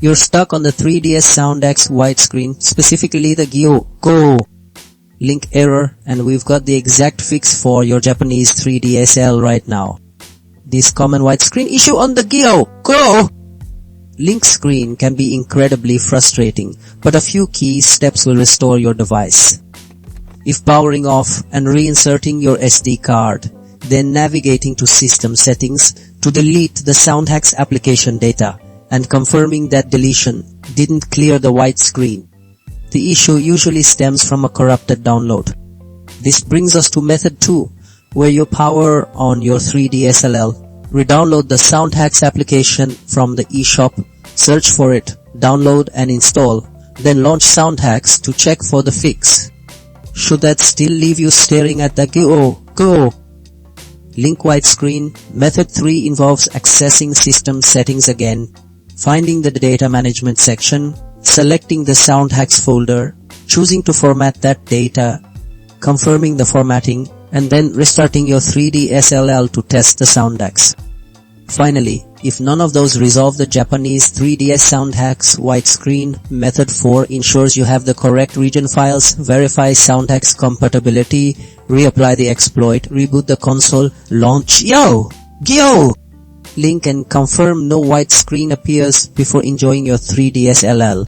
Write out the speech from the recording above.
You're stuck on the 3DS Soundhax White Screen, specifically the Go link error, and we've got the exact fix for your Japanese 3DSL right now. This common white screen issue on the Go link screen can be incredibly frustrating, but a few key steps will restore your device. If powering off and reinserting your SD card, then navigating to System Settings to delete the Soundhax application data, and confirming that deletion didn't clear the white screen. The issue usually stems from a corrupted download. This brings us to method 2, where you power on your 3DSLL, re-download the Soundhax application from the eShop, search for it, download and install, then launch Soundhax to check for the fix. Should that still leave you staring at the Go link white screen, method 3 involves accessing System Settings again, finding the data management section, selecting the Soundhax folder, choosing to format that data, confirming the formatting, and then restarting your 3DSLL to test the Soundhax. Finally, if none of those resolve the Japanese 3DS Soundhax White Screen, method 4 ensures you have the correct region files, verify Soundhax compatibility, reapply the exploit, reboot the console, launch Go link and confirm no white screen appears before enjoying your 3DSLL.